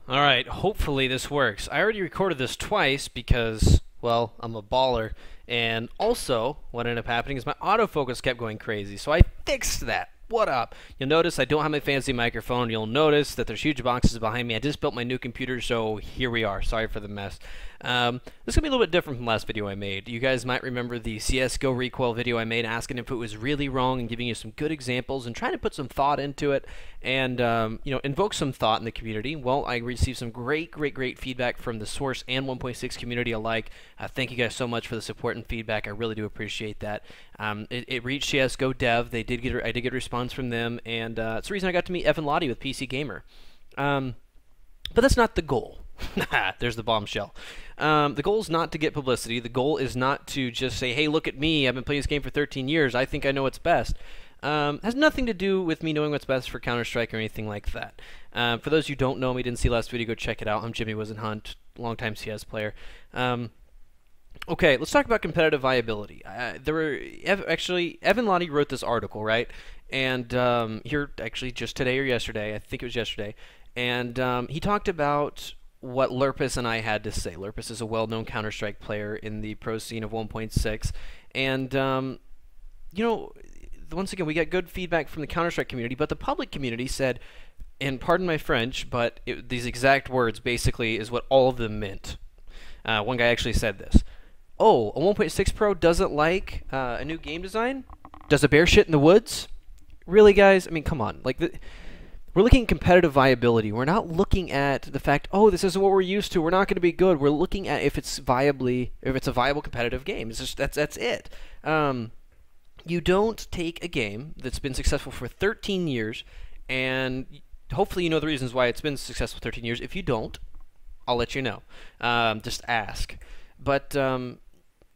Alright, hopefully this works. I already recorded this twice because, well, I'm a baller. And also, what ended up happening is my autofocus kept going crazy. So I fixed that. What up? You'll notice I don't have my fancy microphone. You'll notice that there's huge boxes behind me. I just built my new computer, so here we are. Sorry for the mess. This is going to be a little bit different from the last video I made. You guys might remember the CSGO recoil video I made asking if it was really wrong and giving you some good examples and trying to put some thought into it and invoke some thought in the community. Well, I received some great feedback from the Source and 1.6 community alike. Thank you guys so much for the support and feedback. I really do appreciate that. It reached CSGO Dev. I did get a response from them, and it's the reason I got to meet Evan Lottie with PC Gamer. But that's not the goal. There's the bombshell. The goal is not to get publicity. The goal is not to just say, hey, look at me. I've been playing this game for 13 years. I think I know what's best. Has nothing to do with me knowing what's best for Counter-Strike or anything like that. For those who don't know me, didn't see last video, go check it out. I'm Jimmy whisenhunt, longtime CS player. Okay, let's talk about competitive viability. Actually, Evan Lottie wrote this article, right? And here, actually, just today or yesterday, I think it was yesterday, and he talked about what Lurpus and I had to say. Lurpus is a well-known Counter-Strike player in the pro scene of 1.6, and once again, we got good feedback from the Counter-Strike community, but the public community said, and pardon my French, but these exact words basically is what all of them meant. One guy actually said this. Oh, a 1.6 Pro doesn't like a new game design? Does a bear shit in the woods? Really, guys? I mean, come on. We're looking at competitive viability. We're not looking at the fact, oh, this isn't what we're used to. We're not going to be good. We're looking at if it's a viable competitive game. It's just that's it. You don't take a game that's been successful for 13 years, and hopefully you know the reasons why it's been successful 13 years. If you don't, I'll let you know. Just ask. But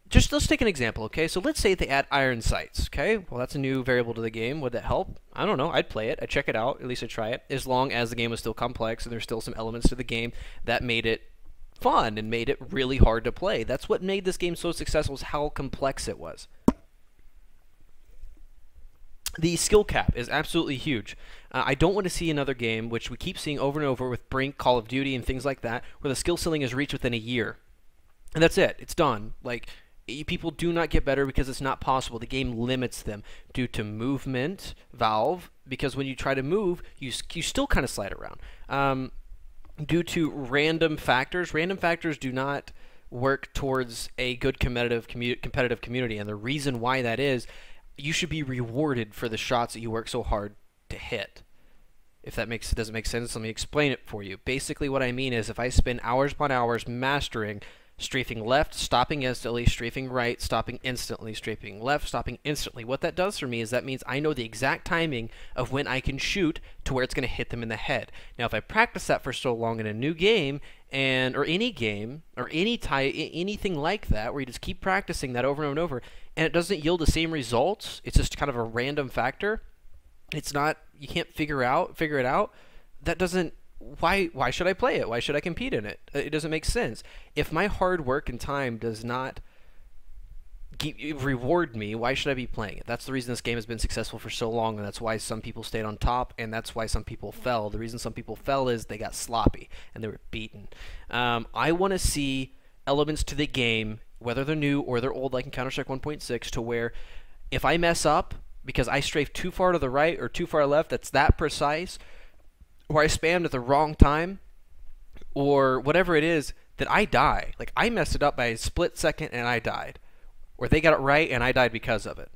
just let's take an example, okay? So let's say they add iron sights, okay? Well, that's a new variable to the game. Would that help? I don't know. I'd play it. I'd check it out. At least I'd try it, as long as the game was still complex and there's still some elements to the game that made it fun and made it really hard to play. That's what made this game so successful, is how complex it was. The skill cap is absolutely huge. I don't want to see another game, which we keep seeing over and over with Brink, Call of Duty, and things like that, where the skill ceiling is reached within a year. And that's it. It's done. People do not get better because it's not possible. The game limits them due to movement, Valve, because when you try to move, you still kind of slide around. Due to random factors do not work towards a good competitive community, and the reason why that is, you should be rewarded for the shots that you work so hard to hit. If that doesn't make sense, let me explain it for you. Basically, what I mean is, if I spend hours upon hours mastering strafing left, stopping instantly, strafing right, stopping instantly, strafing left, stopping instantly. What that does for me is that means I know the exact timing of when I can shoot to where it's going to hit them in the head. Now, if I practice that for so long in a new game, or any game, or anything like that, where you just keep practicing that over and over, and it doesn't yield the same results, it's just kind of a random factor, it's not, you can't figure it out, that doesn't, why should I play it? Why should I compete in it? It doesn't make sense. If my hard work and time does not reward me, why should I be playing it? That's the reason this game has been successful for so long, and that's why some people stayed on top, and that's why some people fell. The reason some people fell is they got sloppy, and they were beaten. I want to see elements to the game, whether they're new or they're old, like in Counter-Strike 1.6, to where if I mess up because I strafe too far to the right or too far left, that's that precise, or I spammed at the wrong time, or whatever it is, that I die. Like, I messed it up by a split second and I died. Or they got it right and I died because of it.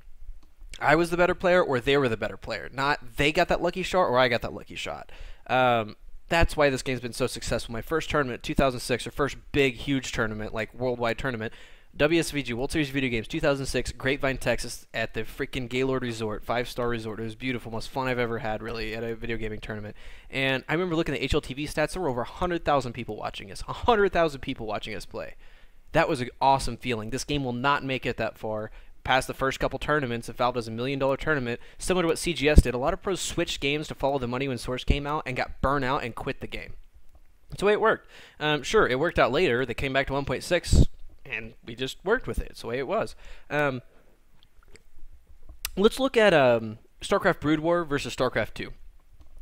I was the better player or they were the better player. Not they got that lucky shot or I got that lucky shot. That's why this game's been so successful. My first tournament, 2006, or first big, huge tournament, like worldwide tournament, WSVG, World Series Video Games, 2006, Grapevine, Texas, at the freaking Gaylord Resort, 5-star resort. It was beautiful, most fun I've ever had, really, at a video gaming tournament. And I remember looking at HLTV stats. There were over 100,000 people watching us. 100,000 people watching us play. That was an awesome feeling. This game will not make it that far past the first couple tournaments. If Valve does $1 million tournament, similar to what CGS did, a lot of pros switched games to follow the money when Source came out and got burnt out and quit the game. That's the way it worked. Sure, it worked out later. They came back to 1.6. And we just worked with it. It's the way it was. Let's look at StarCraft Brood War versus StarCraft 2.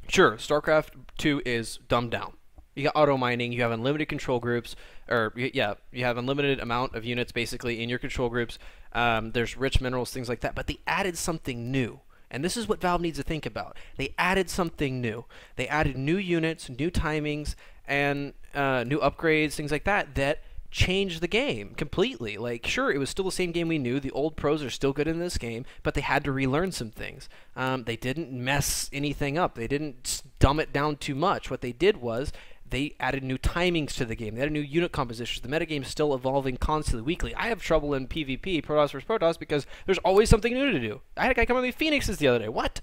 Sure, StarCraft 2 is dumbed down. You got auto mining. You have unlimited control groups, or yeah, you have unlimited amount of units basically in your control groups. There's rich minerals, things like that. But they added something new. And this is what Valve needs to think about. They added something new. They added new units, new timings, and new upgrades, things like that, that changed the game completely. Like, sure, it was still the same game we knew. The old pros are still good in this game, but they had to relearn some things. They didn't mess anything up. They didn't dumb it down too much. What they did was they added new timings to the game. They added new unit compositions. The metagame is still evolving constantly, weekly. I have trouble in PvP, Protoss versus Protoss, because there's always something new to do. I had a guy come on with Phoenixes the other day. What?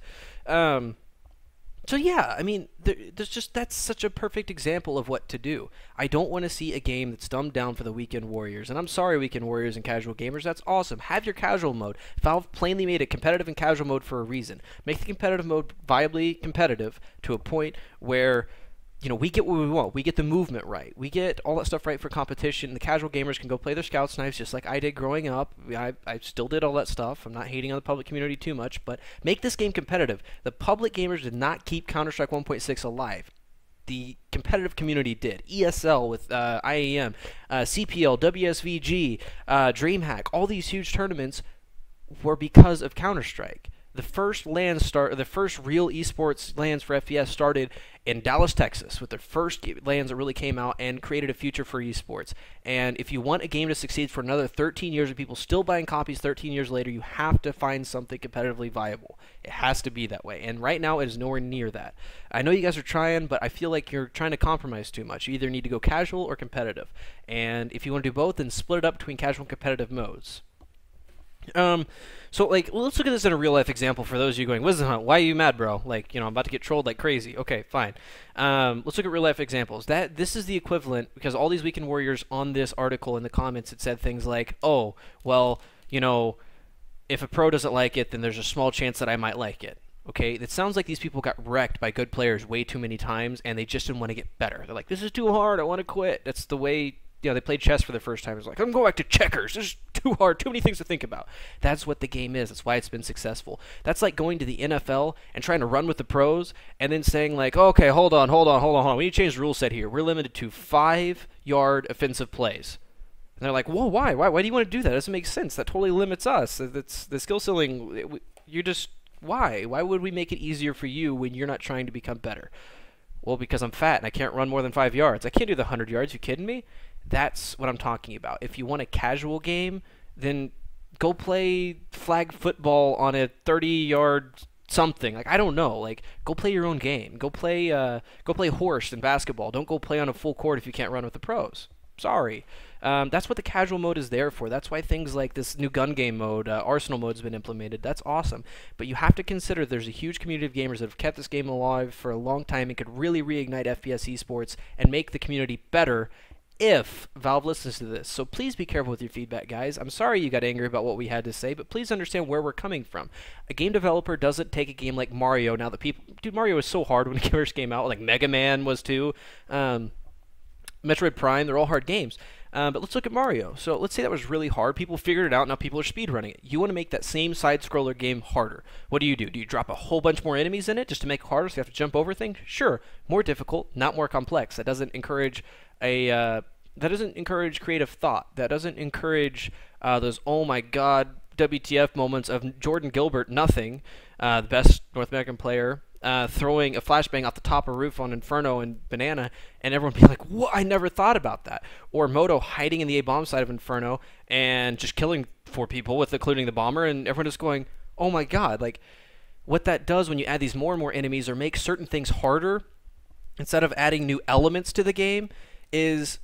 So yeah, I mean, that's such a perfect example of what to do. I don't want to see a game that's dumbed down for the weekend warriors. And I'm sorry, weekend warriors and casual gamers. That's awesome. Have your casual mode. Valve plainly made it competitive and casual mode for a reason. Make the competitive mode viably competitive to a point where, you know, we get what we want. We get the movement right. We get all that stuff right for competition. The casual gamers can go play their Scouts knives just like I did growing up. I still did all that stuff. I'm not hating on the public community too much, but make this game competitive. The public gamers did not keep Counter-Strike 1.6 alive. The competitive community did. ESL with IAM, CPL, WSVG, DreamHack, all these huge tournaments were because of Counter-Strike. The first the first real esports LANs for FPS started in Dallas, Texas, with the first LANs that really came out and created a future for esports. And if you want a game to succeed for another 13 years of people still buying copies 13 years later, you have to find something competitively viable. It has to be that way. And right now, it is nowhere near that. I know you guys are trying, but I feel like you're trying to compromise too much. You either need to go casual or competitive. And if you want to do both, then split it up between casual and competitive modes. So, like, let's look at this in a real-life example for those of you going, whisenhunt, why are you mad, bro? Like, you know, I'm about to get trolled like crazy. Okay, fine. Let's look at real-life examples. This is the equivalent, because all these weekend warriors on this article in the comments, it said things like, oh, well, you know, if a pro doesn't like it, then there's a small chance that I might like it. Okay, it sounds like these people got wrecked by good players way too many times, and they just didn't want to get better. They're like, this is too hard, I want to quit. That's the way... You know, they played chess for the first time. It's like, I'm going back to checkers. This is too hard. Too many things to think about. That's what the game is. That's why it's been successful. That's like going to the NFL and trying to run with the pros and then saying like, okay, hold on. We need to change the rule set here. We're limited to 5-yard offensive plays. And they're like, whoa, why? Why do you want to do that? That doesn't make sense. That totally limits us. That's the skill ceiling. You just, why? Why would we make it easier for you when you're not trying to become better? Well, because I'm fat and I can't run more than 5 yards. I can't do the 100 yards. You kidding me? That's what I'm talking about. If you want a casual game, then go play flag football on a 30-yard something. Like, I don't know. Like, go play your own game. Go play horse in basketball. Don't go play on a full court if you can't run with the pros. Sorry. That's what the casual mode is there for. That's why things like this new gun game mode, Arsenal mode, has been implemented. That's awesome. But you have to consider there's a huge community of gamers that have kept this game alive for a long time and could really reignite FPS esports and make the community better if Valve listens to this. So please be careful with your feedback, guys. I'm sorry you got angry about what we had to say, but please understand where we're coming from. A game developer doesn't take a game like Mario. Now that people... Dude, Mario was so hard when it first came out. Like, Mega Man was too. Metroid Prime, they're all hard games. But let's look at Mario. So let's say that was really hard. People figured it out. Now people are speedrunning it. You want to make that same side-scroller game harder. What do? Do you drop a whole bunch more enemies in it just to make it harder so you have to jump over things? Sure. More difficult, not more complex. That doesn't encourage creative thought. That doesn't encourage those, oh my god, WTF moments of Jordan Gilbert, nothing, the best North American player, throwing a flashbang off the top of a roof on Inferno and Banana, and everyone being like, what? I never thought about that. Or Moto hiding in the A-bomb side of Inferno and just killing 4 people, including the bomber, and everyone just going, oh my god. Like, what that does when you add these more and more enemies or make certain things harder, instead of adding new elements to the game, is...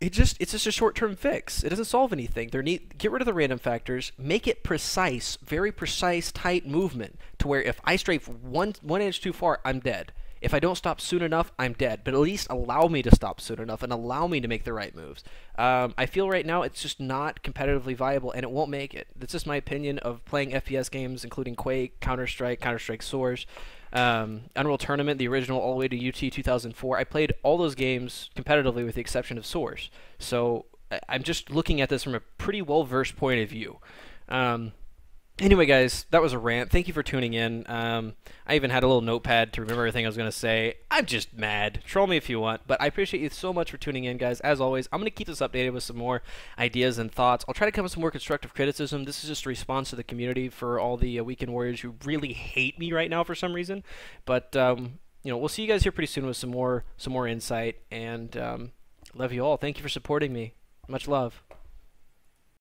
It's just a short-term fix. It doesn't solve anything. Get rid of the random factors. Make it precise, very precise, tight movement to where if I strafe one inch too far, I'm dead. If I don't stop soon enough, I'm dead. But at least allow me to stop soon enough and allow me to make the right moves. I feel right now it's just not competitively viable, and it won't make it. That's just my opinion of playing FPS games, including Quake, Counter-Strike, Counter-Strike Source, Unreal Tournament, the original, all the way to UT 2004. I played all those games competitively with the exception of Source. So I'm just looking at this from a pretty well-versed point of view. Anyway, guys, that was a rant. Thank you for tuning in. I even had a little notepad to remember everything I was going to say. I'm just mad. Troll me if you want, but I appreciate you so much for tuning in, guys. As always, I'm going to keep this updated with some more ideas and thoughts. I'll try to come with some more constructive criticism. This is just a response to the community for all the Weekend Warriors who really hate me right now for some reason. But we'll see you guys here pretty soon with some more insight. And love you all. Thank you for supporting me. Much love.